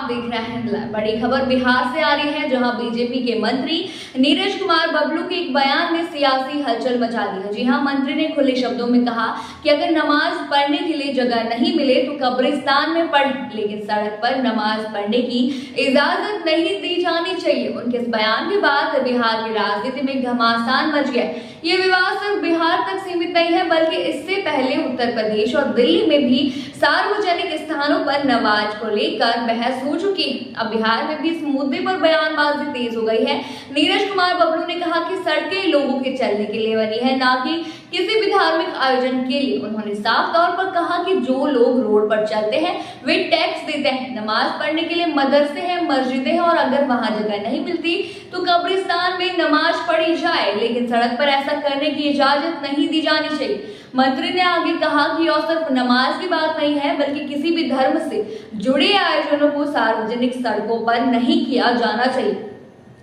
देख रहे हैं। बड़ी खबर बिहार से आ रही है, जहां बीजेपी के मंत्री नीरज कुमार बबलू के एक बयान ने सियासी हलचल मचा दी है। जी हां, मंत्री ने खुले शब्दों में कहा कि अगर नमाज पढ़ने के लिए जगह नहीं मिले तो कब्रिस्तान में पढ़ें, लेकिन सड़क पर नमाज पढ़ने की इजाजत नहीं दी जानी चाहिए। उनके इस बयान के बाद बिहार की राजनीति में घमासान मच गया। ये विवाद सिर्फ बिहार तक सीमित नहीं है, बल्कि इससे पहले उत्तर प्रदेश और दिल्ली में भी सार्वजनिक स्थानों पर नमाज को लेकर बहस हो चुकी है। अब बिहार में भी इस मुद्दे पर बयानबाजी तेज हो गई है। नीरज कुमार बबलू ने कहा कि सड़कें लोगों के चलने के लिए बनी है, ना कि किसी भी धार्मिक आयोजन के लिए। उन्होंने साफ तौर पर कहा कि जो लोग रोड पर चलते हैं वे टैक्स देते हैं, नमाज पढ़ने के लिए मदरसे हैं, मस्जिदें हैं, और अगर वहां जगह नहीं मिलती तो कब्रिस्तान में नमाज पढ़ी जाए, लेकिन सड़क पर ऐसा करने की इजाजत नहीं दी जानी चाहिए। मंत्री ने आगे कहा कि यह सिर्फ नमाज की बात नहीं है, बल्कि किसी भी धर्म से जुड़े आयोजनों को सार्वजनिक सड़कों पर नहीं किया जाना चाहिए।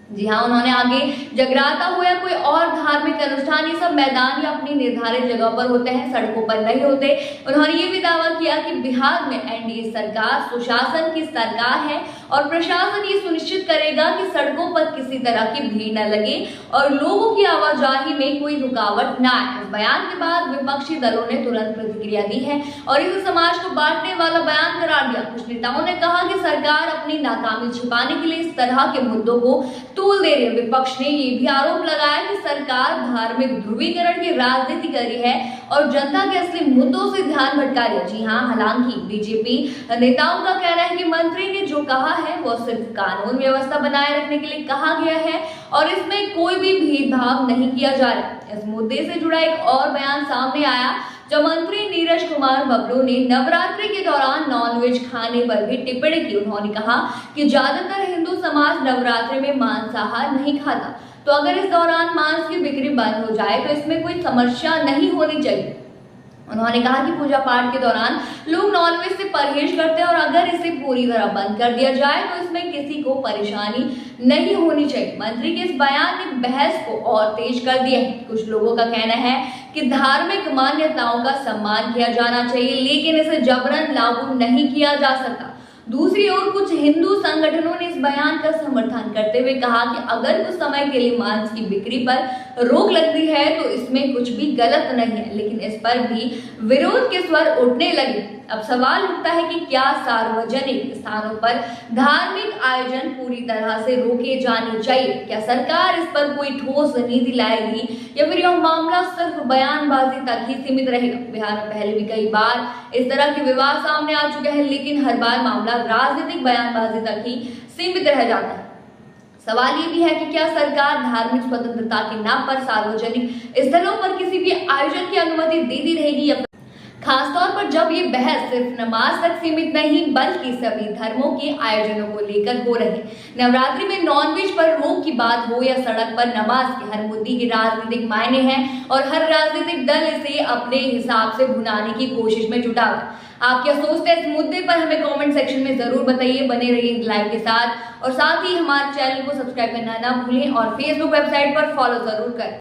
जी हाँ, उन्होंने आगे जगराता हो या कोई और धार्मिक अनुष्ठान, ये सब मैदान या अपनी निर्धारित जगह पर होते हैं, सड़कों पर नहीं होते। उन्होंने ये भी दावा किया कि बिहार में एनडीए सरकार सुशासन की सरकार है और प्रशासन ये सुनिश्चित करेगा कि सड़कों पर किसी तरह की भीड़ न लगे और लोगों की आवाजाही में कोई रुकावट न आए। इस बयान के बाद विपक्षी दलों ने तुरंत प्रतिक्रिया दी है और इसे समाज को बांटने वाला बयान करार दिया। कुछ नेताओं ने कहा कि सरकार अपनी नाकामी छिपाने के लिए इस तरह के मुद्दों को तूल दे रही है। विपक्ष ने ये भी आरोप लगाया कि सरकार धार्मिक ध्रुवीकरण की राजनीति कर रही है और जनता के असली मुद्दों से ध्यान भटका रही है। जी हाँ, हालांकि बीजेपी नेताओं का कहना है कि मंत्री ने जो कहा है वो सिर्फ कानून व्यवस्था बनाए रखने के लिए कहा गया है और इसमें कोई भी भेदभाव नहीं किया जा रहा। इस मुद्दे से जुड़ा एक और बयान सामने आया जब मंत्री नीरज कुमार बबलू ने नवरात्रि के दौरान नॉनवेज खाने पर भी टिप्पणी की। उन्होंने कहा कि ज्यादातर हिंदू समाज नवरात्रि में मांसाहार नहीं खाता, तो अगर इस दौरान मांस की बिक्री बंद हो जाए तो इसमें कोई समस्या नहीं होनी चाहिए। उन्होंने कहा कि पूजा पाठ के दौरान लोग नॉनवेज से परहेज करते हैं और अगर इसे पूरी तरह बंद कर दिया जाए तो इसमें किसी को परेशानी नहीं होनी चाहिए। मंत्री के इस बयान ने बहस को और तेज कर दिया है। कुछ लोगों का कहना है कि धार्मिक मान्यताओं का सम्मान किया जाना चाहिए, लेकिन इसे जबरन लागू नहीं किया जा सकता। दूसरी ओर कुछ हिंदू संगठनों ने इस बयान का समर्थन करते हुए कहा कि अगर कुछ समय के लिए मांस की बिक्री पर रोक लगती है तो इसमें कुछ भी गलत नहीं है, लेकिन इस पर भी विरोध के स्वर उठने लगे। अब सवाल उठता है कि क्या सार्वजनिक स्थानों पर धार्मिक आयोजन पूरी तरह से रोके जाने चाहिए? क्या सरकार इस पर कोई ठोस नीति लाएगी या फिर यह मामला सिर्फ बयानबाजी तक ही सीमित रहेगा? बिहार में पहले भी कई बार इस तरह के विवाद सामने आ चुके हैं, लेकिन हर बार मामला राजनीतिक बयानबाजी तक ही सीमित रह जाता है। सवाल ये भी है कि क्या सरकार धार्मिक स्वतंत्रता के नाम पर सार्वजनिक स्थलों पर किसी भी आयोजन की अनुमति देती रहेगी, या खासतौर पर जब ये बहस सिर्फ नमाज तक सीमित नहीं बल्कि सभी धर्मों के आयोजनों को लेकर हो रही। नवरात्रि में नॉनवेज पर रोक की बात हो या सड़क पर नमाज के, हर मुद्दे के राजनीतिक मायने हैं और हर राजनीतिक दल इसे अपने हिसाब से भुनाने की कोशिश में जुटा है। आप क्या सोचते हैं इस मुद्दे पर? हमें कमेंट सेक्शन में जरूर बताइए। बने रहिए लाइव के साथ और साथ ही हमारे चैनल को सब्सक्राइब करना ना भूलें और फेसबुक वेबसाइट पर फॉलो जरूर करें।